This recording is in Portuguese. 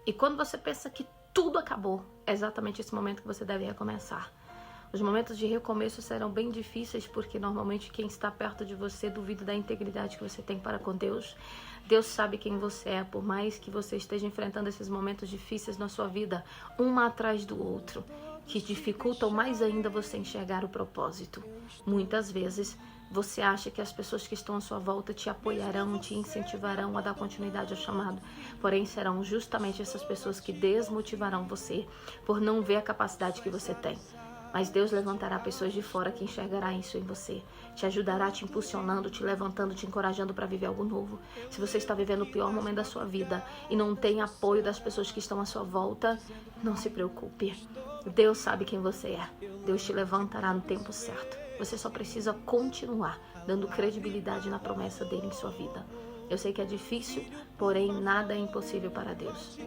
E quando você pensa que tudo acabou, é exatamente esse momento que você deve recomeçar. Os momentos de recomeço serão bem difíceis, porque normalmente quem está perto de você duvida da integridade que você tem para com Deus. Deus sabe quem você é, por mais que você esteja enfrentando esses momentos difíceis na sua vida, um atrás do outro, que dificultam mais ainda você enxergar o propósito. Muitas vezes você acha que as pessoas que estão à sua volta te apoiarão, te incentivarão a dar continuidade ao chamado. Porém, serão justamente essas pessoas que desmotivarão você por não ver a capacidade que você tem. Mas Deus levantará pessoas de fora que enxergará isso em você. Te ajudará te impulsionando, te levantando, te encorajando para viver algo novo. Se você está vivendo o pior momento da sua vida e não tem apoio das pessoas que estão à sua volta, não se preocupe. Deus sabe quem você é. Deus te levantará no tempo certo. Você só precisa continuar dando credibilidade na promessa dele em sua vida. Eu sei que é difícil, porém nada é impossível para Deus.